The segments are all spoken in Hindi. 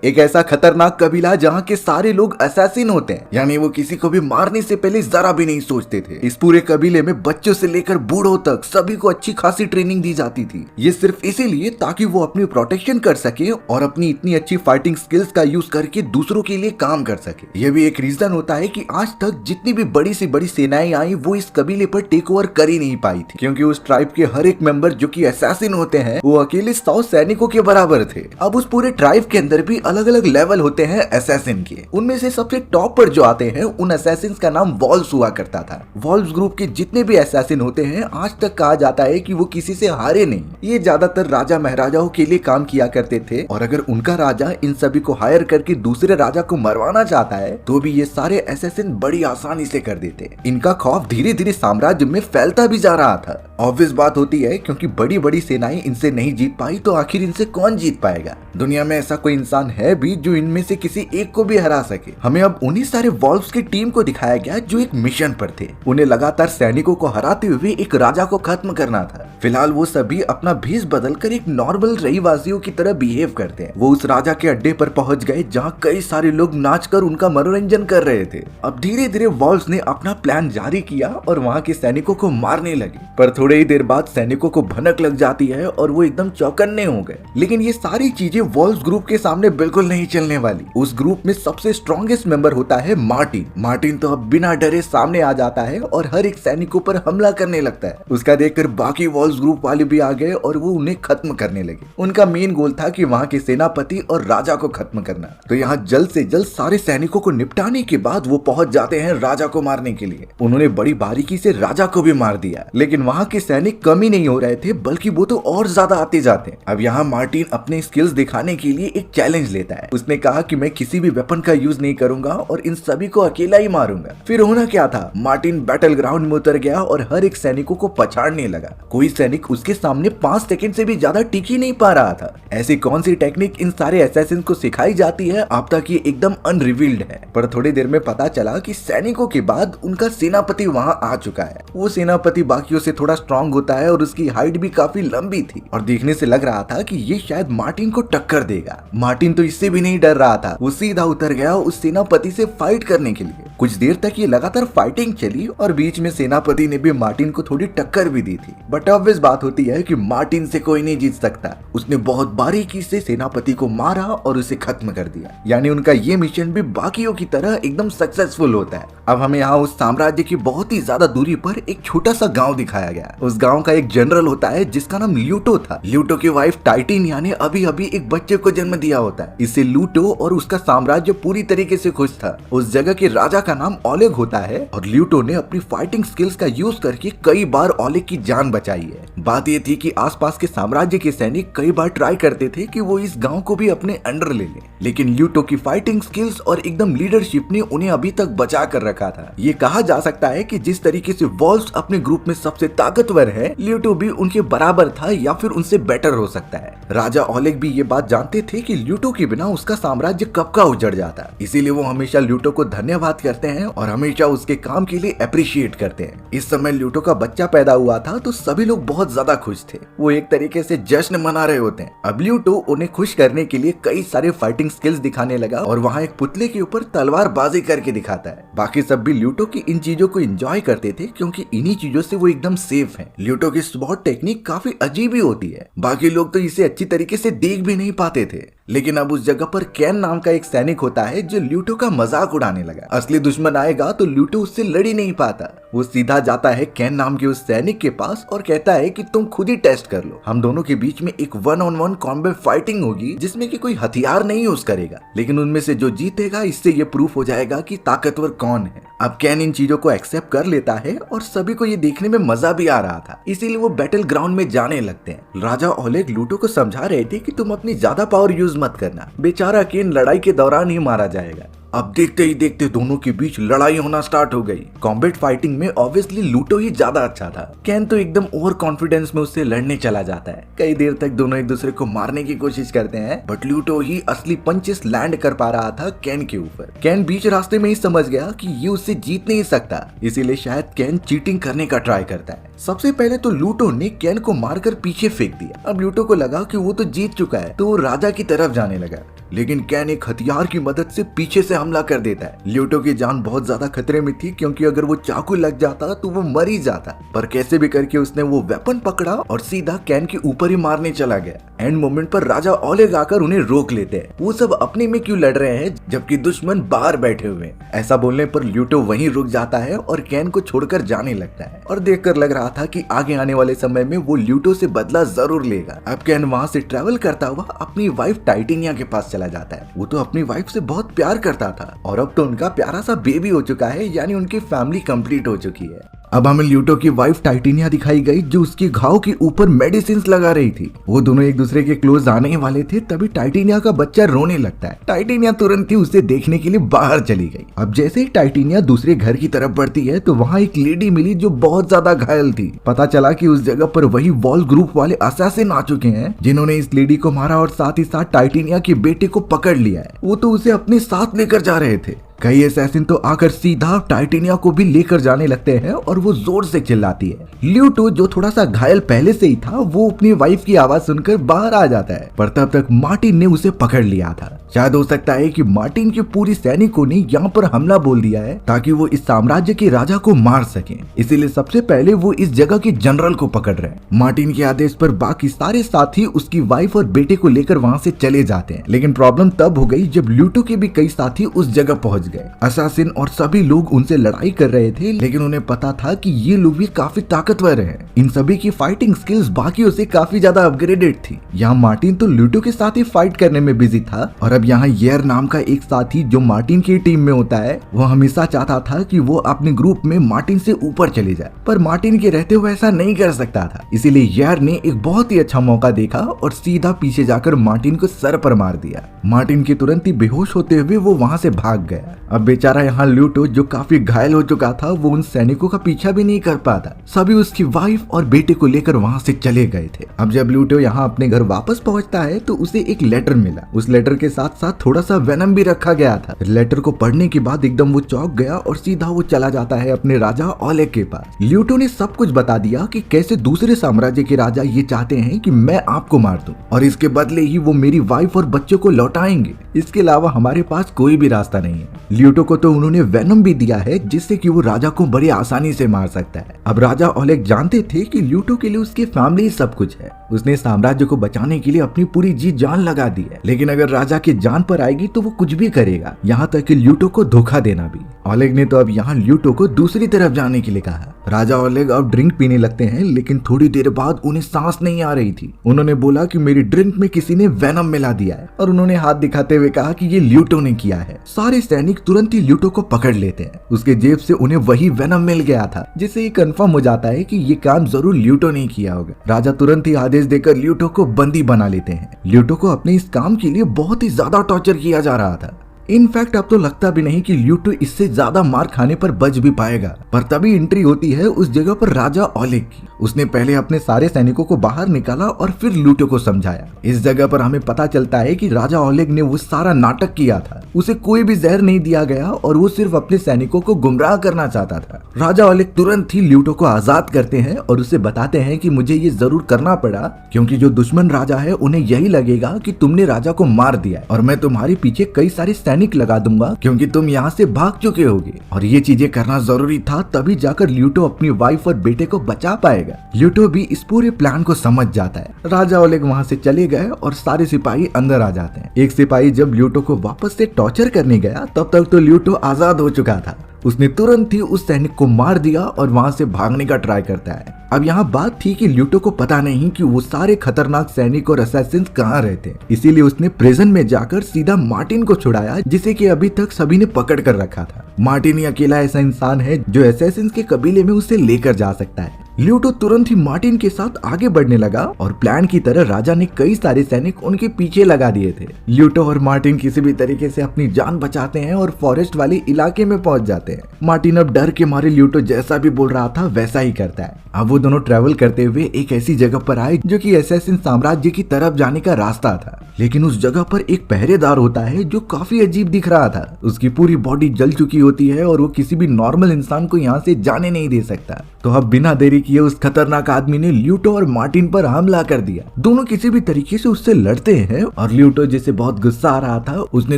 एक ऐसा खतरनाक कबीला जहाँ के सारे लोग असैसिन होते हैं, यानी वो किसी को भी मारने से पहले जरा भी नहीं सोचते थे। इस पूरे कबीले में बच्चों से लेकर बूढ़ों तक सभी को अच्छी खासी ट्रेनिंग दी जाती थी। ये सिर्फ इसीलिए ताकि वो अपनी प्रोटेक्शन कर सके और अपनी इतनी अच्छी फाइटिंग स्किल्स का यूज करके दूसरों के लिए काम कर सके। ये भी एक रीजन होता है कि आज तक जितनी भी बड़ी से बड़ी सेनाएं आई वो इस कबीले पर टेक ओवर कर ही नहीं पाई थी, क्योंकि उस ट्राइब के हर एक मेंबर जो कि असैसिन होते हैं वो अकेले 100 सैनिकों के बराबर थे। अब उस पूरे ट्राइब के अंदर भी अलग अलग लेवल होते हैं असैसिन के। उनमें से सबसे टॉप पर जो आते हैं उन असैसिन का नाम वॉल्व्स हुआ करता था। वॉल्व्स ग्रुप के जितने भी असैसिन होते हैं आज तक कहा जाता है कि वो किसी से हारे नहीं। ये ज्यादातर राजा महाराजाओं के लिए काम किया करते थे और अगर उनका राजा इन सभी को हायर करके दूसरे राजा को मरवाना चाहता है तो भी ये सारे असैसिन बड़ी आसानी से कर देते। इनका खौफ धीरे धीरे साम्राज्य में फैलता भी जा रहा था। ऑब्वियस बात होती है, क्योंकि बड़ी बड़ी सेनाएं इनसे नहीं जीत पाई तो आखिर इनसे कौन जीत पाएगा। दुनिया में ऐसा कोई इंसान है भी जो इनमें से किसी एक को भी हरा सके। हमें अब उन्हीं सारे वॉल्व्स की टीम को दिखाया गया जो एक मिशन पर थे। उन्हें लगातार सैनिकों को हराते हुए एक राजा को खत्म करना था। फिलहाल वो सभी अपना भेष बदलकर एक नॉर्मल रहीवासियों की तरह बिहेव करते हैं। वो उस राजा के अड्डे पर पहुंच गए जहाँ कई सारे लोग नाचकर उनका मनोरंजन कर रहे थे। अब धीरे धीरे वॉल्व्स ने अपना प्लान जारी किया और वहाँ के सैनिकों को मारने लगे, पर थोड़े ही देर बाद सैनिकों को भनक लग जाती है और वो एकदम चौकन्ने हो गए। लेकिन ये सारी चीजें वॉल्व्स ग्रुप के सामने बिल्कुल नहीं चलने वाली। उस ग्रुप में सबसे स्ट्रॉन्गेस्ट मेंबर होता है मार्टिन। मार्टिन तो अब बिना डरे सामने आ जाता है और हर एक सैनिकों पर हमला करने लगता है। उसका देखकर बाकी वॉल्व्स ग्रुप वाले भी आ गए और वो उन्हें खत्म करने लगे। उनका मेन गोल था कि वहाँ के सेनापति और राजा को खत्म करना। तो यहाँ जल्द से जल्द सारे सैनिकों को निपटाने के बाद वो पहुंच जाते हैं राजा को मारने के लिए। उन्होंने बड़ी बारीकी से राजा को भी मार दिया, लेकिन वहाँ के सैनिक कम ही नहीं हो रहे थे बल्कि वो तो और ज्यादा आते जाते हैं। अब यहाँ मार्टिन अपने स्किल्स दिखाने के लिए एक चैलेंज लेता है। उसने कहा कि मैं किसी भी वेपन का यूज नहीं करूंगा और इन सभी को अकेला ही मारूंगा। फिर होना क्या था, मार्टिन बैटल ग्राउंड में उतर गया और हर एक सैनिकों को पछाड़ने लगा। कोई सैनिक उसके सामने 5 सेकंड से भी ज्यादा टिक ही नहीं पा रहा था। ऐसी कौन सी टेक्निक इन सारे असैसिन को सिखाई जाती है अब तक ये एकदम अनरिवील्ड है। पर थोड़ी देर में पता चला कि सैनिकों के बाद उनका सेनापति वहाँ आ चुका है। वो सेनापति बाकियों से थोड़ा स्ट्रॉन्ग होता है और उसकी हाइट भी काफी लंबी थी और देखने से लग रहा था कि ये शायद मार्टिन को टक्कर देगा। मार्टिन तो इससे भी नहीं डर रहा था। वो सीधा उतर गया उस सेनापति से फाइट करने के लिए। कुछ देर तक ये लगातार फाइटिंग चली और बीच में सेनापति ने भी मार्टिन को थोड़ी टक्कर भी दी थी। बट ऑब्वियस बात होती है कि मार्टिन से कोई नहीं जीत सकता। उसने बहुत बारीकी से सेनापति को मारा और उसे खत्म कर दिया। यानी उनका ये मिशन भी बाकियों की तरह एकदम सक्सेसफुल होता है। अब हमें यहाँ उस साम्राज्य की बहुत ही ज्यादा दूरी पर एक छोटा सा गांव दिखाया गया। उस गांव का एक जनरल होता है जिसका नाम ल्यूटो था। ल्यूटो की वाइफ टाइटिनिया ने अभी अभी एक बच्चे को जन्म दिया होता है। इससे ल्यूटो और उसका साम्राज्य पूरी तरीके से खुश था। उस जगह के राजा का नाम ओलेग होता है और ल्यूटो ने अपनी फाइटिंग स्किल्स का यूज करके कई बार ओलेग की जान बचाई है। बात ये थी कि आसपास के साम्राज्य के सैनिक कई बार ट्राई करते थे कि वो इस गांव को भी अपने अंडर ले लें, लेकिन ल्यूटो की फाइटिंग स्किल्स और एकदम लीडरशिप ने उन्हें अभी तक बचा कर रखा था। ये कहा जा सकता है कि जिस तरीके से वॉल्व्स अपने ग्रुप में सबसे ताकतवर है, ल्यूटो भी उनके बराबर था या फिर उनसे बेटर हो सकता है। राजा ओलेग भी ये बात जानते थे कि ल्यूटो के बिना उसका साम्राज्य कब का उजड़ जाता, इसीलिए वो हमेशा ल्यूटो को धन्यवाद करते हैं और हमेशा उसके काम के लिए अप्रिशिएट करते हैं। इस समय ल्यूटो का बच्चा पैदा हुआ था तो सभी लोग बहुत ज्यादा खुश थे। वो एक तरीके से जश्न मना रहे होते हैं। अब ल्यूटो उन्हें खुश करने के लिए कई सारे फाइटिंग स्किल्स दिखाने लगा और वहाँ एक पुतले के ऊपर तलवारबाजी करके दिखाता है। बाकी सब भी ल्यूटो की इन चीजों को एंजॉय करते थे क्योंकि इन्हीं चीजों से वो एकदम सेफ है। ल्यूटो की स्पॉट टेक्निक काफी अजीब ही होती है। बाकी लोग तो इसे अच्छी तरीके से देख भी नहीं पाते थे। लेकिन अब उस जगह पर कैन नाम का एक सैनिक होता है जो ल्यूटो का मजाक उड़ाने लगा। असली दुश्मन आएगा तो ल्यूटो उससे लड़ ही नहीं पाता। वो सीधा जाता है कैन नाम के उस सैनिक के पास और कहता है कि तुम खुद ही टेस्ट कर लो। हम दोनों के बीच में एक 1-on-1 कॉम्बैट फाइटिंग होगी जिसमें कि कोई हथियार नहीं यूज करेगा, लेकिन उनमें से जो जीतेगा इससे ये प्रूफ हो जाएगा कि ताकतवर कौन है। अब कैन इन चीजों को एक्सेप्ट कर लेता है और सभी को ये देखने में मजा भी आ रहा था, इसीलिए वो बैटल ग्राउंड में जाने लगते हैं। राजा ओलेग ल्यूटो को समझा रहे थे कि तुम अपनी ज्यादा पावर यूज मत करना, बेचारा केन लड़ाई के दौरान ही मारा जाएगा। अब देखते ही देखते दोनों के बीच लड़ाई होना स्टार्ट हो गई। कॉम्बैट फाइटिंग में ऑब्वियसली लूटो ही ज्यादा अच्छा था। कैन तो एकदम ओवर कॉन्फिडेंस में उससे लड़ने चला जाता है। कई देर तक दोनों एक दूसरे को मारने की कोशिश करते हैं, बट लूटो ही असली पंचेस लैंड कर पा रहा था कैन के ऊपर। कैन बीच रास्ते में ही समझ गया कि ये उससे जीत नहीं सकता, इसीलिए शायद कैन चीटिंग करने का ट्राई करता है। सबसे पहले तो लूटो ने कैन को मारकर पीछे फेंक दिया। अब लूटो को लगा कि वो तो जीत चुका है, तो वो राजा की तरफ जाने लगा, लेकिन कैन एक हथियार की मदद से पीछे से हमला कर देता है। लूटो की जान बहुत ज्यादा खतरे में थी, क्योंकि अगर वो चाकू लग जाता तो वो मर ही जाता। पर कैसे भी करके उसने वो वेपन पकड़ा और सीधा कैन के ऊपर ही मारने चला गया। एंड मोमेंट पर राजा ओलेग आकर उन्हें रोक लेते हैं। वो सब अपने में क्यों लड़ रहे हैं जबकि दुश्मन बाहर बैठे हुए हैं। ऐसा बोलने पर लूटो वहीं रुक जाता है और कैन को छोड़कर जाने लगता है। और देखकर लग रहा था कि आगे आने वाले समय में वो लूटो से बदला जरूर लेगा। अब कैन वहाँ से ट्रेवल करता हुआ अपनी वाइफ टाइटेनिया के पास चला जाता है। वो तो अपनी वाइफ से बहुत प्यार करता था और अब तो उनका प्यारा सा बेबी हो चुका है, यानी उनकी फैमिली कंप्लीट हो चुकी है। अब हमें लूटो की वाइफ टाइटेनिया दिखाई गई, जो उसके घाव के ऊपर मेडिसिन लगा रही थी। वो दोनों एक दूसरे के क्लोज आने वाले थे, तभी टाइटेनिया का बच्चा रोने लगता है। टाइटेनिया तुरंत ही उसे देखने के लिए बाहर चली गई। अब जैसे ही टाइटेनिया दूसरे घर की तरफ बढ़ती है तो वहाँ एक लेडी मिली जो बहुत ज्यादा घायल थी। पता चला कि उस जगह पर वही वॉल ग्रुप वाले असैसिन आ चुके हैं, जिन्होंने इस लेडी को मारा और साथ ही साथ टाइटेनिया के बेटे को पकड़ लिया है। वो तो उसे अपने साथ लेकर जा रहे थे। कई असैसिन तो आकर सीधा टाइटेनिया को भी लेकर जाने लगते हैं और वो जोर से चिल्लाती है। ल्यूटो, जो थोड़ा सा घायल पहले से ही था, वो अपनी वाइफ की आवाज सुनकर बाहर आ जाता है, पर तब तक मार्टिन ने उसे पकड़ लिया था। शायद हो सकता है कि मार्टिन के पूरी सैनिकों ने यहाँ पर हमला बोल दिया है ताकि वो इस साम्राज्य के राजा को मार सके, इसीलिए सबसे पहले वो इस जगह के जनरल को पकड़ रहे हैं। मार्टिन के आदेश पर बाकी सारे साथी उसकी वाइफ और बेटे को लेकर वहाँ से चले जाते हैं, लेकिन प्रॉब्लम तब हो गई जब ल्यूटो के भी कई साथी उस जगह पहुंच गए। असैसिन और सभी लोग उनसे लड़ाई कर रहे थे, लेकिन उन्हें पता था कि ये लोग भी काफी ताकतवर हैं। इन सभी की फाइटिंग स्किल्स बाकियों से काफी ज्यादा अपग्रेडेड थी। यहाँ मार्टिन तो ल्यूटो के साथ ही फाइट करने में बिजी था, और अब यहाँ येर नाम का एक साथी जो मार्टिन की टीम में होता है, वो हमेशा चाहता था कि वो अपने ग्रुप में मार्टिन से ऊपर चले जाए, पर मार्टिन के रहते हुए ऐसा नहीं कर सकता था। इसीलिए येर ने एक बहुत ही अच्छा मौका देखा और सीधा पीछे जाकर मार्टिन को सर पर मार दिया। मार्टिन के तुरंत ही बेहोश होते हुए वो वहाँ से भाग गया। अब बेचारा यहाँ ल्यूटो, जो काफी घायल हो चुका था, वो उन सैनिकों का पीछा भी नहीं कर पाता। सभी उसकी वाइफ और बेटे को लेकर वहाँ से चले गए थे। अब जब ल्यूटो यहाँ अपने घर वापस पहुँचता है तो उसे एक लेटर मिला। उस लेटर के साथ साथ थोड़ा सा वेनम भी रखा गया था। लेटर को पढ़ने के बाद एकदम वो चौंक गया और सीधा वो चला जाता है अपने राजा ओलेग के पास। ल्यूटो ने सब कुछ बता दिया कि कैसे दूसरे साम्राज्य के राजा ये चाहते हैं कि मैं आपको मार दूं और इसके बदले ही वो मेरी वाइफ और बच्चों को लौटाएंगे। इसके अलावा हमारे पास कोई भी रास्ता नहीं है। ल्यूटो को तो उन्होंने वेनम भी दिया है, जिससे कि वो राजा को बड़ी आसानी से मार सकता है। अब राजा ओलेग जानते थे कि ल्यूटो के लिए उसकी फैमिली सब कुछ है। उसने साम्राज्य को बचाने के लिए अपनी पूरी जी जान लगा दी है, लेकिन अगर राजा की जान पर आएगी तो वो कुछ भी करेगा, यहाँ तक कि ल्यूटो को धोखा देना भी। ओलेग ने तो अब यहाँ ल्यूटो को दूसरी तरफ जाने के लिए कहा। राजा ओलेग अब ड्रिंक पीने लगते हैं, लेकिन थोड़ी देर बाद उन्हें सांस नहीं आ रही थी। उन्होंने बोला कि मेरी ड्रिंक में किसी ने वेनम मिला दिया है, और उन्होंने हाथ दिखाते हुए कहा कि ये ल्यूटो ने किया है। सारे सैनिक तुरंत ही ल्यूटो को पकड़ लेते हैं। उसके जेब से उन्हें वही वेनम मिल गया था, जिससे ये कंफर्म हो जाता है कि ये काम जरूर ल्यूटो ने किया होगा। राजा तुरंत ही आदेश देकर ल्यूटो को बंदी बना लेते हैं। ल्यूटो को अपने इस काम के लिए बहुत ही ज्यादा टॉर्चर किया जा रहा था। इनफैक्ट अब तो लगता भी नहीं कि ल्यूटो इससे ज्यादा मार खाने पर बच भी पाएगा। पर तभी एंट्री होती है उस जगह पर राजा ओलेग की। उसने पहले अपने सारे सैनिकों को बाहर निकाला और फिर ल्यूटो को समझाया। इस जगह पर हमें पता चलता है कि राजा ओलेग ने वो सारा नाटक किया था। उसे कोई भी जहर नहीं दिया गया और वो सिर्फ अपने सैनिकों को गुमराह करना चाहता था। राजा ओलेग तुरंत ही ल्यूटो को आजाद करते हैं और उसे बताते हैं कि मुझे ये जरूर करना पड़ा, क्योंकि जो दुश्मन राजा है उन्हें यही लगेगा कि तुमने राजा को मार दिया, और मैं तुम्हारे पीछे कई सारे सैनिक लगा दूंगा क्योंकि तुम यहाँ से भाग चुके होगे। और ये चीजें करना जरूरी था, तभी जाकर ल्यूटो अपनी वाइफ और बेटे को बचा पाएगा। ल्यूटो भी इस पूरे प्लान को समझ जाता है। राजा ओलेग वहाँ से चले गए और सारे सिपाही अंदर आ जाते हैं। एक सिपाही जब ल्यूटो को वापस से टॉर्चर करने गया, तब तक तो ल्यूटो आजाद हो चुका था। उसने तुरंत ही उस सैनिक को मार दिया और वहां से भागने का ट्राई करता है। अब यहाँ बात थी कि ल्यूटो को पता नहीं कि वो सारे खतरनाक सैनिक और असैसिन्स कहाँ रहते हैं, इसीलिए उसने प्रिजन में जाकर सीधा मार्टिन को छुड़ाया, जिसे कि अभी तक सभी ने पकड़ कर रखा था। मार्टिन ही अकेला ऐसा इंसान है जो असैसिन्स के कबीले में उसे लेकर जा सकता है। ल्यूटो तुरंत ही मार्टिन के साथ आगे बढ़ने लगा और प्लान की तरह राजा ने कई सारे सैनिक उनके पीछे लगा दिए थे। ल्यूटो और मार्टिन किसी भी तरीके से अपनी जान बचाते हैं और फॉरेस्ट वाले इलाके में पहुंच जाते हैं। मार्टिन अब डर के मारे ल्यूटो जैसा भी बोल रहा था वैसा ही करता है। अब वो दोनों ट्रेवल करते हुए एक ऐसी जगह पर आए जो कि असैसिन साम्राज्य की तरफ जाने का रास्ता था, लेकिन उस जगह पर एक पहरेदार होता है जो काफी अजीब दिख रहा था। उसकी पूरी बॉडी जल चुकी होती है और वो किसी भी नॉर्मल इंसान को यहाँ से जाने नहीं दे सकता। तो अब बिना देरी किए उस खतरनाक आदमी ने ल्यूटो और मार्टिन पर हमला कर दिया। दोनों किसी भी तरीके से उससे लड़ते हैं और ल्यूटो जिसे बहुत गुस्सा आ रहा था उसने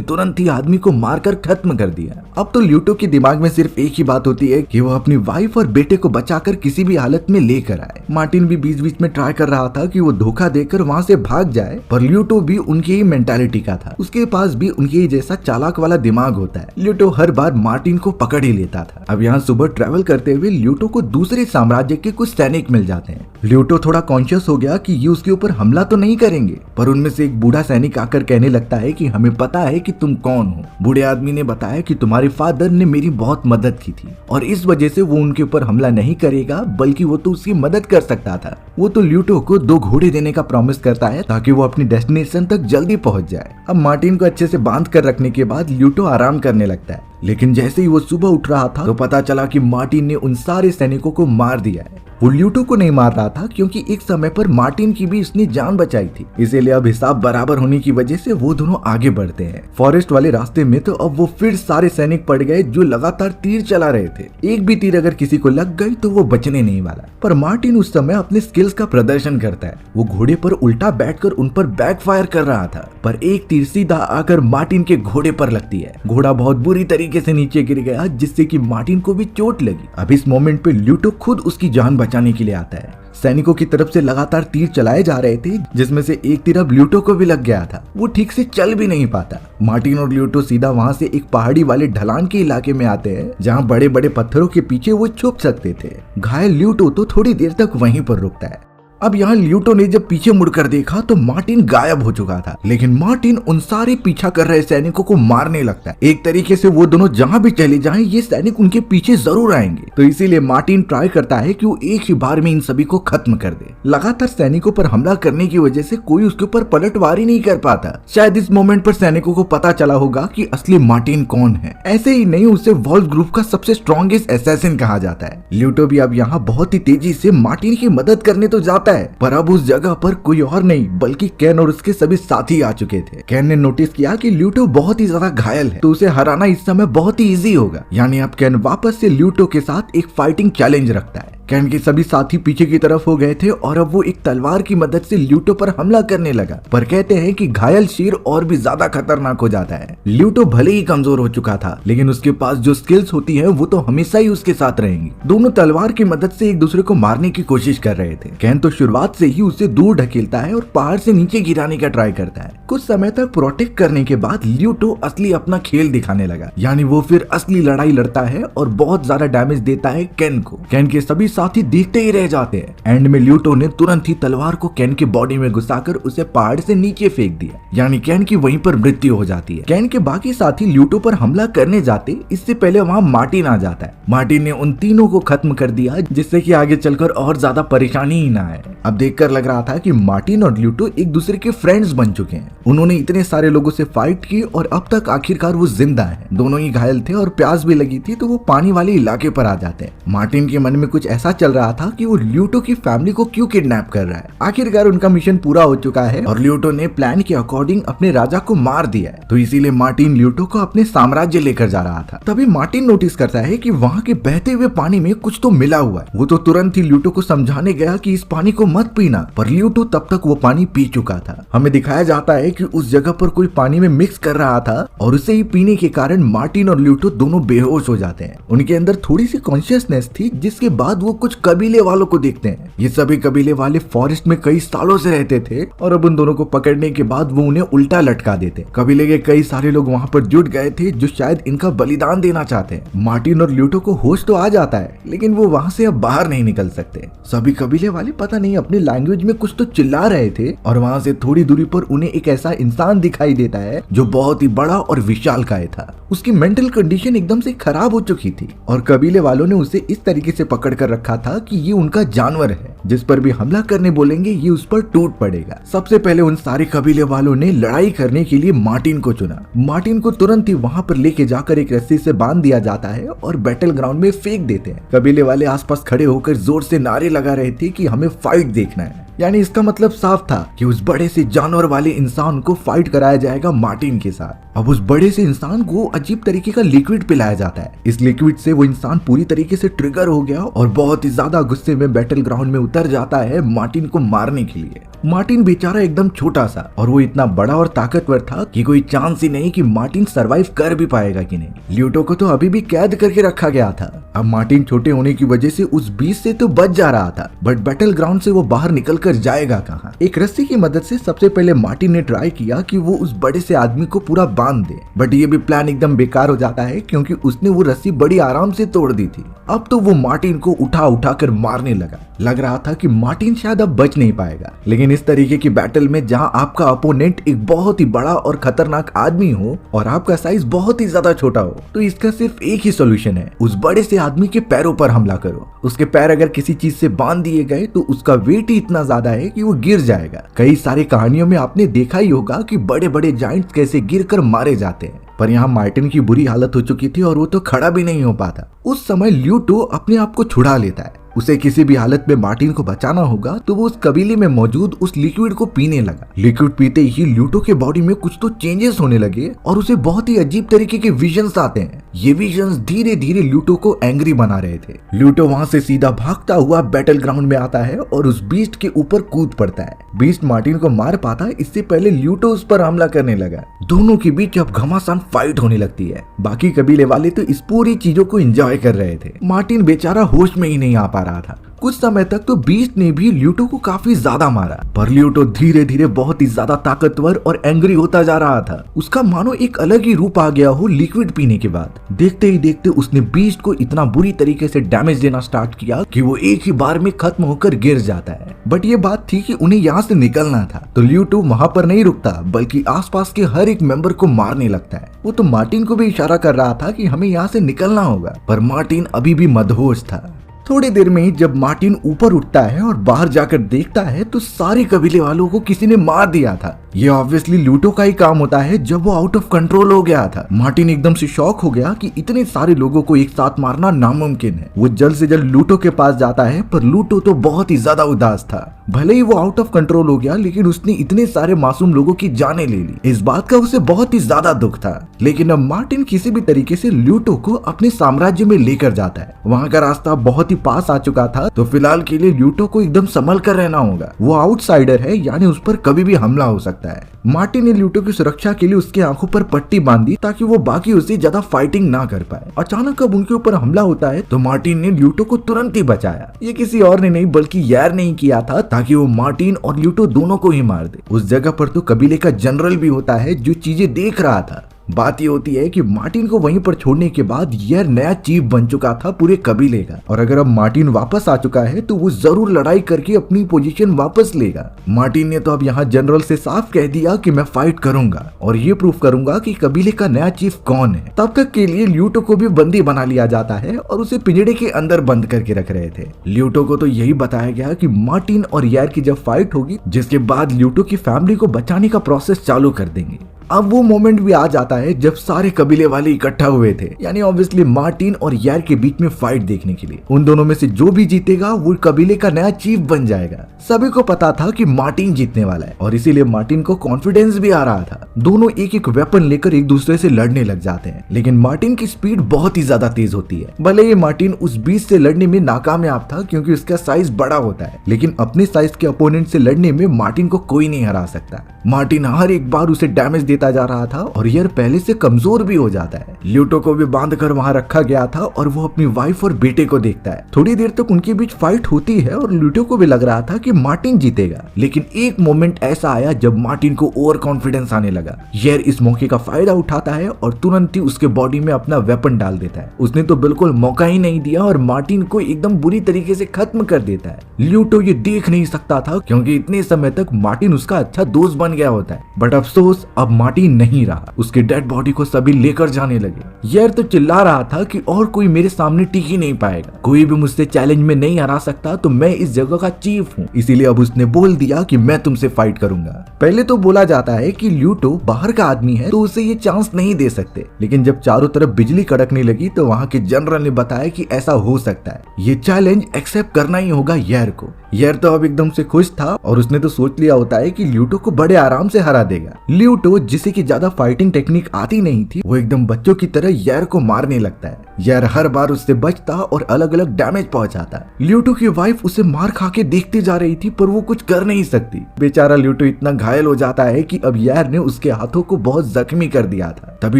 तुरंत ही आदमी को मारकर खत्म कर दिया। अब तो ल्यूटो के दिमाग में सिर्फ एक ही बात होती है कि वो अपनी वाइफ और बेटे को बचाकर किसी भी हालत में लेकर आए। मार्टिन भी बीच बीच में ट्राई कर रहा था कि वो धोखा देकर वहाँ से भाग जाए, पर ल्यूटो भी उनकी ही मेंटालिटी का था। उसके पास भी उनके ही जैसा चालाक वाला दिमाग होता है। ल्यूटो हर बार मार्टिन को पकड़ ही लेता था। अब यहाँ सुबह ट्रेवल करते हुए ल्यूटो को दूसरे साम्राज्य के कुछ सैनिक मिल जाते हैं। ल्यूटो थोड़ा कॉन्शियस हो गया कि ये उसके ऊपर हमला तो नहीं करेंगे, पर उनमें से एक बूढ़ा सैनिक आकर कहने लगता है कि हमें पता है कि तुम कौन हो। बूढ़े आदमी ने बताया कि तुम्हारे फादर ने मेरी बहुत मदद की थी और इस वजह से वो उनके ऊपर हमला नहीं करेगा, बल्कि वो तो उसकी मदद कर सकता था। वो तो ल्यूटो को 2 घोड़े देने का प्रॉमिस करता है ताकि वो अपनी डेस्टिनेशन तक जल्दी पहुंच जाए। अब मार्टिन को अच्छे से बांध कर रखने के बाद ल्यूटो आराम करने लगता है, लेकिन जैसे ही वो सुबह उठ रहा था तो पता चला कि मार्टिन ने उन सारे सैनिकों को मार दिया है। वो ल्यूटो को नहीं मार रहा था क्योंकि एक समय पर मार्टिन की भी उसने जान बचाई थी, इसीलिए अब हिसाब बराबर होने की वजह से वो दोनों आगे बढ़ते हैं। फॉरेस्ट वाले रास्ते में तो अब वो फिर सारे सैनिक पड़ गए जो लगातार तीर चला रहे थे। एक भी तीर अगर किसी को लग गई तो वो बचने नहीं वाला। पर मार्टिन उस समय अपने स्किल्स का प्रदर्शन करता है। वो घोड़े पर उल्टा बैठकर उन पर बैकफायर कर रहा था, पर एक तीर सीधा आकर मार्टिन के घोड़े पर लगती है। घोड़ा बहुत बुरी तरीके से नीचे गिर गया, जिससे कि मार्टिन को भी चोट लगी। अब इस मोमेंट पे ल्यूटो खुद उसकी जान बचाने के लिए आता है। सैनिकों की तरफ से लगातार तीर चलाए जा रहे थे, जिसमें से एक तीर अब ल्यूटो को भी लग गया था। वो ठीक से चल भी नहीं पाता। मार्टिन और ल्यूटो सीधा वहां से एक पहाड़ी वाले ढलान के इलाके में आते हैं, जहां बड़े बड़े पत्थरों के पीछे वो छुप सकते थे। घायल ल्यूटो तो थोड़ी देर तक वहीं पर रुकता है। अब यहाँ ल्यूटो ने जब पीछे मुड़कर देखा तो मार्टिन गायब हो चुका था, लेकिन मार्टिन उन सारे पीछा कर रहे सैनिकों को मारने लगता है। एक तरीके से वो दोनों जहाँ भी चले जाएं ये सैनिक उनके पीछे जरूर आएंगे, तो इसीलिए मार्टिन ट्राई करता है कि वो एक ही बार में इन सभी को खत्म कर दे। लगातार सैनिकों पर हमला करने की वजह से कोई उसके ऊपर पलटवार ही नहीं कर पाता। शायद इस मोमेंट पर सैनिकों को पता चला होगा कि असली मार्टिन कौन है। ऐसे ही नहीं, उसे वॉल्फ ग्रुप का सबसे स्ट्रॉन्गेस्ट असैसिन कहा जाता है। ल्यूटो भी अब यहाँ बहुत ही तेजी से मार्टिन की मदद करने तो जाता है, पर अब उस जगह पर कोई और नहीं बल्कि केन और उसके सभी साथी आ चुके थे। केन ने नोटिस किया कि ल्यूटो बहुत ही ज्यादा घायल है, तो उसे हराना इस समय बहुत ही इजी होगा। यानी अब केन वापस से ल्यूटो के साथ एक फाइटिंग चैलेंज रखता है। केन के सभी साथी पीछे की तरफ हो गए थे और अब वो एक तलवार की मदद से ल्यूटो पर हमला करने लगा, पर कहते हैं कि घायल शेर और भी ज्यादा खतरनाक हो जाता है। ल्यूटो भले ही कमजोर हो चुका था, लेकिन उसके पास जो स्किल्स होती है वो तो हमेशा ही उसके साथ रहेंगी। दोनों तलवार की मदद से एक दूसरे को मारने की कोशिश कर रहे थे। केन तो शुरुआत से ही उसे दूर ढकेलता है और पहाड़ से नीचे गिराने का ट्राई करता है। कुछ समय तक प्रोटेक्ट करने के बाद ल्यूटो असली अपना खेल दिखाने लगा, यानी वो फिर असली लड़ाई लड़ता है और बहुत ज्यादा डैमेज देता है केन को। केन के सभी साथी देखते ही रह जाते हैं। एंड में ल्यूटो ने तुरंत ही तलवार को केन के बॉडी में घुसाकर उसे पहाड़ से नीचे फेंक दिया, यानी केन की वहीं पर मृत्यु हो जाती है। केन के बाकी साथी ल्यूटो पर हमला करने जाते, इससे पहले वहाँ मार्टिन आ जाता है। मार्टिन ने उन तीनों को खत्म कर दिया, जिससे कि आगे चलकर और ज्यादा परेशानी ही ना आए। अब देखकर लग रहा था कि मार्टिन और ल्यूटो एक दूसरे के फ्रेंड्स बन चुके हैं। उन्होंने इतने सारे लोगों से फाइट की और अब तक आखिरकार वो जिंदा है। दोनों ही घायल थे और प्यास भी लगी थी, तो वो पानी वाले इलाके पर आ जाते हैं। मार्टिन के मन में कुछ ऐसा चल रहा था कि वो ल्यूटो की फैमिली को क्यों किडनैप कर रहा है। आखिरकार उनका मिशन पूरा हो चुका है और ल्यूटो ने प्लान के अकॉर्डिंग अपने राजा को मार दिया है, तो इसीलिए मार्टिन ल्यूटो को अपने साम्राज्य लेकर जा रहा था। तभी मार्टिन नोटिस करता है कि वहाँ के बहते हुए पानी में कुछ तो मिला हुआ है। वो तो तुरंत ही ल्यूटो को समझाने गया कि इस पानी को मत पीना, पर ल्यूटो तब तक वो पानी पी चुका था। हमें दिखाया जाता है कि उस जगह पर कोई पानी में मिक्स कर रहा था और उसे ही पीने के कारण मार्टिन और ल्यूटो दोनों बेहोश हो जाते हैं। उनके अंदर थोड़ी सी कॉन्शियसनेस थी, जिसके बाद वो कुछ कबीले वालों को देखते हैं। ये सभी कबीले वाले फॉरेस्ट में कई सालों से रहते थे और अब उन दोनों को पकड़ने के बाद वो उन्हें उल्टा लटका देते। कबीले के कई सारे लोग वहाँ पर जुट गए थे जो शायद इनका बलिदान देना चाहते हैं। मार्टिन और ल्यूटो को होश तो आ जाता है, लेकिन वो वहाँ से अब बाहर नहीं निकल सकते। सभी कबीले वाले पता नहीं अपनी लैंग्वेज में कुछ तो चिल्ला रहे थे और वहाँ से थोड़ी दूरी पर उन्हें एक ऐसा इंसान दिखाई देता है जो बहुत ही बड़ा और विशालकाय था। उसकी मेंटल कंडीशन एकदम से खराब हो चुकी थी और कबीले वालों ने उसे इस तरीके से पकड़ कर रखा था कि ये उनका जानवर है, जिस पर भी हमला करने बोलेंगे ये उस पर टूट पड़ेगा। सबसे पहले उन सारे कबीले वालों ने लड़ाई करने के लिए मार्टिन को चुना। मार्टिन को तुरंत ही वहां पर लेके जाकर एक रस्सी से बांध दिया जाता है और बैटल ग्राउंड में फेंक देते हैं। कबीले वाले आसपास खड़े होकर जोर से नारे लगा रहे थे कि हमें फाइट देखना है। यानी इसका मतलब साफ था कि उस बड़े से जानवर वाले इंसान को फाइट कराया जाएगा मार्टिन के साथ। अब उस बड़े से इंसान को अजीब तरीके का लिक्विड पिलाया जाता है। इस लिक्विड से वो इंसान पूरी तरीके से ट्रिगर हो गया और बहुत ही ज्यादा गुस्से में बैटल ग्राउंड में उतर जाता है मार्टिन को मारने के लिए। मार्टिन बेचारा एकदम छोटा सा और वो इतना बड़ा और ताकतवर था कि कोई चांस ही नहीं कि मार्टिन सरवाइव कर भी पाएगा कि नहीं। ल्यूटो को तो अभी भी कैद करके रखा गया था। अब मार्टिन छोटे होने की वजह से उस बीच से तो बच जा रहा था, बट बैटल ग्राउंड से वो बाहर निकल कर जाएगा कहाँ। एक रस्सी की मदद से सबसे पहले मार्टिन ने ट्राई किया कि वो उस बड़े से आदमी को पूरा बांध दे, बट ये भी प्लान एकदम बेकार हो जाता है क्योंकि उसने वो रस्सी बड़ी आराम से तोड़ दी थी। अब तो वो मार्टिन को उठा उठा कर मारने लगा। लग रहा था कि मार्टिन शायद अब बच नहीं पाएगा, लेकिन इस तरीके की बैटल में जहां आपका अपोनेंट एक बहुत ही बड़ा और खतरनाक आदमी हो और आपका साइज बहुत ही ज्यादा छोटा हो, तो इसका सिर्फ एक ही सोल्यूशन है, उस बड़े से आदमी के पैरों पर हमला करो। उसके पैर अगर किसी चीज से बांध दिए गए तो उसका वेट ही इतना ज्यादा है कि वो गिर जाएगा। कई सारी कहानियों में आपने देखा ही होगा कि बड़े बड़े जायंट्स कैसे गिर कर मारे जाते हैं, पर यहाँ मार्टिन की बुरी हालत हो चुकी थी और वो तो खड़ा भी नहीं हो पाता। उस समय ल्यूटो अपने आप को छुड़ा लेता है। उसे किसी भी हालत में मार्टिन को बचाना होगा, तो वो उस कबीले में मौजूद उस लिक्विड को पीने लगा। लिक्विड पीते ही ल्यूटो के बॉडी में कुछ तो चेंजेस होने लगे और उसे बहुत ही अजीब तरीके के विजन्स आते हैं। ये विजन्स धीरे धीरे ल्यूटो को एंग्री बना रहे थे। ल्यूटो वहां से सीधा भागता हुआ बैटल ग्राउंड में आता है और उस बीस्ट के ऊपर कूद पड़ता है। बीस्ट मार्टिन को मार पाता इससे पहले ल्यूटो उस पर हमला करने लगा। दोनों के बीच अब घमासान फाइट होने लगती है। बाकी कबीले वाले तो इस पूरी चीजों को एंजॉय कर रहे थे। मार्टिन बेचारा होश में ही नहीं आ पा रहा था। कुछ समय तक तो बीस्ट ने भी ल्यूटो को काफी ज्यादा मारा, पर ल्यूटो धीरे धीरे बहुत ही ज्यादा ताकतवर और एंग्री होता जा रहा था। उसका मानो एक अलग ही रूप आ गया हो लिक्विड पीने के बाद। देखते ही देखते उसने बीस्ट को इतना बुरी तरीके से डैमेज देना स्टार्ट किया कि वो एक ही बार में खत्म होकर गिर जाता है। बट ये बात थी कि उन्हें यहाँ से निकलना था, तो ल्यूटो वहां पर नहीं रुकता बल्कि आसपास के हर एक मेंबर को मारने लगता है। वो तो मार्टिन को भी इशारा कर रहा था कि हमें यहाँ से निकलना होगा, पर मार्टिन अभी भी मदहोश था। थोड़ी देर में ही जब मार्टिन ऊपर उठता है और बाहर जाकर देखता है तो सारे कबीले वालों को किसी ने मार दिया था। ये ऑब्वियसली ल्यूटो का ही काम होता है जब वो आउट ऑफ कंट्रोल हो गया था। मार्टिन एकदम से शॉक हो गया कि इतने सारे लोगों को एक साथ मारना नामुमकिन है। वो जल्द से जल्द ल्यूटो के पास जाता है, पर ल्यूटो तो बहुत ही ज्यादा उदास था। भले ही वो आउट ऑफ कंट्रोल हो गया, लेकिन उसने इतने सारे मासूम लोगों की जानें ले ली। इस बात का उसे बहुत ही ज्यादा दुख था। लेकिन अब मार्टिन किसी भी तरीके से ल्यूटो को अपने साम्राज्य में लेकर जाता है। वहाँ का रास्ता बहुत ही पास आ चुका था, तो फिलहाल के लिए ल्यूटो को एकदम संभल कर रहना होगा। वो आउटसाइडर है, यानी उस पर कभी भी हमला हो सकता है। मार्टिन ने ल्यूटो की सुरक्षा के लिए उसके आंखों पर पट्टी बांधी ताकि वो बाकी उससे ज्यादा फाइटिंग ना कर पाए। अचानक अब उनके ऊपर हमला होता है, तो मार्टिन ने ल्यूटो को तुरंत ही बचाया। ये किसी और ने नहीं बल्कि यार ने ही किया था, ताकि वो मार्टिन और ल्यूटो दोनों को ही मार दे। उस जगह पर तो कबीले का जनरल भी होता है जो चीजें देख रहा था। बात ये होती है कि मार्टिन को वहीं पर छोड़ने के बाद यह नया चीफ बन चुका था पूरे कबीले का, और अगर अब मार्टिन वापस आ चुका है तो वो जरूर लड़ाई करके अपनी पोजीशन वापस लेगा। मार्टिन ने तो अब यहाँ जनरल से साफ कह दिया कि मैं फाइट करूंगा और ये प्रूफ करूंगा कि कबीले का नया चीफ कौन है। तब तक के लिए ल्यूटो को भी बंदी बना लिया जाता है और उसे पिंजड़े के अंदर बंद करके रख रहे थे। ल्यूटो को तो यही बताया गया कि मार्टिन और यार की जब फाइट होगी, जिसके बाद ल्यूटो की फैमिली को बचाने का प्रोसेस चालू कर देंगे। अब वो मोमेंट भी आ जाता है जब सारे कबीले वाले इकट्ठा हुए थे, यानी ऑब्वियसली मार्टिन और यार के बीच में फाइट देखने के लिए। उन दोनों में से जो भी जीतेगा वो कबीले का नया चीफ बन जाएगा। सभी को पता था कि मार्टिन जीतने वाला है और इसीलिए मार्टिन को कॉन्फिडेंस भी आ रहा था। दोनों एक एक वेपन लेकर एक दूसरे से लड़ने लग जाते हैं, लेकिन मार्टिन की स्पीड बहुत ही ज्यादा तेज होती है। भले ही मार्टिन उस बीच से लड़ने में नाकामयाब था क्योंकि उसका साइज बड़ा होता है, लेकिन अपने साइज के अपोनेंट से लड़ने में मार्टिन को कोई नहीं हरा सकता। मार्टिन हर एक बार उसे डैमेज देता जा रहा था और यार पहले से कमजोर भी हो जाता है। ल्यूटो को भी बांध कर वहां रखा गया था और वो अपनी वाइफ और बेटे को देखता है। थोड़ी देर तक उनके बीच फाइट होती है और ल्यूटो को भी लग रहा था कि मार्टिन जीतेगा, लेकिन एक मोमेंट ऐसा आया जब मार्टिन को ओवर कॉन्फिडेंस आने लगा। यार इस मौके का फायदा उठाता है और तुरंत ही उसके बॉडी में अपना वेपन डाल देता है। उसने तो बिल्कुल मौका ही नहीं दिया और मार्टिन को एकदम बुरी तरीके से खत्म कर देता है। ल्यूटो ये देख नहीं सकता था क्योंकि इतने समय तक मार्टिन उसका अच्छा दोस्त बन गया होता है, बट अफसोस अब मार्टिन नहीं रहा। उसके डेड बॉडी को सभी लेकर जाने लगे। यार तो चिल्ला रहा था कि और कोई मेरे सामने टिक ही नहीं पाएगा, कोई भी मुझसे चैलेंज में नहीं हरा सकता, तो मैं इस जगह का चीफ हूँ। इसीलिए अब उसने बोल दिया कि मैं तुमसे फाइट करूंगा। पहले तो बोला जाता है कि ल्यूटो बाहर का आदमी है तो उसे ये चांस नहीं दे सकते, लेकिन जब चारों तरफ बिजली कड़कने लगी तो वहाँ के जनरल ने बताया कि ऐसा हो सकता है, ये चैलेंज एक्सेप्ट करना ही होगा यार को। यार तो अब एकदम से खुश था और उसने तो सोच लिया होता है कि ल्यूटो को बड़े आराम से हरा देगा। ल्यूटो जिसे की ज्यादा फाइटिंग टेक्निक आती नहीं थी, वो एकदम बच्चों की तरह यार को मारने लगता है। यार हर बार उससे बचता और अलग अलग डैमेज पहुंचाता। ल्यूटो की वाइफ उसे मार खा के देखती जा रही थी, पर वो कुछ कर नहीं सकती। बेचारा ल्यूटो इतना घायल हो जाता है कि अब यार ने उसके हाथों को बहुत जख्मी कर दिया था। तभी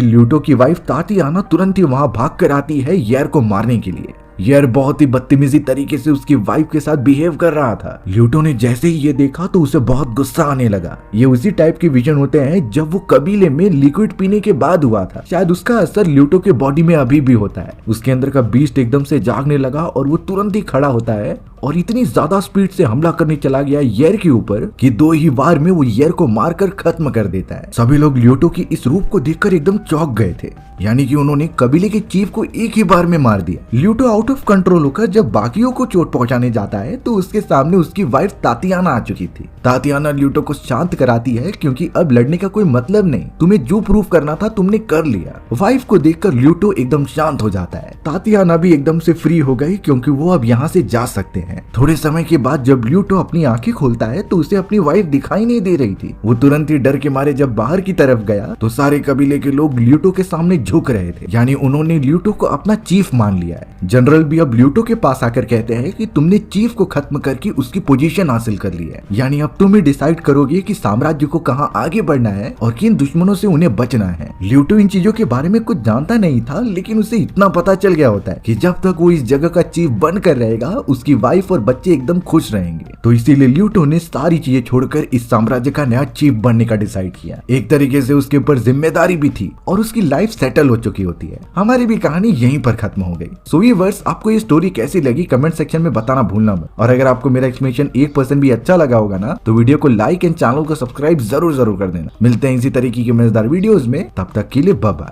ल्यूटो की वाइफ तातियाना तुरंत ही वहाँ भाग कर आती है यार को मारने के लिए। यार बहुत ही बदतमीजी तरीके से उसकी वाइफ के साथ बिहेव कर रहा था। ल्यूटो ने जैसे ही ये देखा तो उसे बहुत गुस्सा आने लगा। ये उसी टाइप के विजन होते हैं जब वो कबीले में लिक्विड पीने के बाद हुआ था। शायद उसका असर ल्यूटो के बॉडी में अभी भी होता है। उसके अंदर का बीस्ट एकदम से जागने लगा और वो तुरंत ही खड़ा होता है और इतनी ज्यादा स्पीड से हमला करने चला गया येर के ऊपर कि 2 ही वार में वो येर को मारकर खत्म कर देता है। सभी लोग ल्यूटो की इस रूप को देखकर एकदम चौंक गए थे, यानी कि उन्होंने कबीले के चीफ को एक ही बार में मार दिया। ल्यूटो आउट ऑफ कंट्रोल होकर जब बाकियों को चोट पहुंचाने जाता है तो उसके सामने उसकी वाइफ तातियाना आ चुकी थी। तातियाना ल्यूटो को शांत कराती है क्योंकि अब लड़ने का कोई मतलब नहीं, तुम्हें जो प्रूव करना था तुमने कर लिया। वाइफ को देखकर ल्यूटो एकदम शांत हो जाता है। तातियाना भी एकदम से फ्री हो गई क्योंकि वो अब यहाँ से जा सकते हैं। थोड़े समय के बाद जब ल्यूटो अपनी आंखें खोलता है तो उसे अपनी वाइफ दिखाई नहीं दे रही थी। वो तुरंत ही डर के मारे जब बाहर की तरफ गया तो सारे कबीले के लोग ल्यूटो के सामने झुक रहे थे, यानी उन्होंने ल्यूटो को अपना चीफ मान लिया है। जनरल भी अब ल्यूटो के पास आकर कहते हैं कि तुमने चीफ को खत्म करके उसकी पोजीशन हासिल कर ली है, यानी अब तुम ही डिसाइड करोगे कि साम्राज्य को कहाँ आगे बढ़ना है और किन दुश्मनों से उन्हें बचना है। ल्यूटो इन चीजों के बारे में कुछ जानता नहीं था, लेकिन उसे इतना पता चल गया होता है कि जब तक वो इस जगह का चीफ बनकर रहेगा उसकी वाइफ और बच्चे एकदम खुश रहेंगे। तो इसीलिए ल्यूटो ने सारी चीजें छोड़कर इस साम्राज्य का नया चीफ बनने का डिसाइड किया। एक तरीके से उसके ऊपर जिम्मेदारी भी थी और उसकी लाइफ सेटल हो चुकी होती है। हमारी भी कहानी यहीं पर खत्म हो गई। सो व्यूअर्स, आपको ये स्टोरी कैसी लगी कमेंट सेक्शन में बताना भूलना मत। और अगर आपको मेरा एक्सप्लेनेशन 1% भी अच्छा लगा होगा ना तो वीडियो को लाइक एंड चैनल को सब्सक्राइब जरूर कर देना। मिलते हैं इसी तरीके की मजेदार वीडियोस में, तब तक के लिए बाय बाय।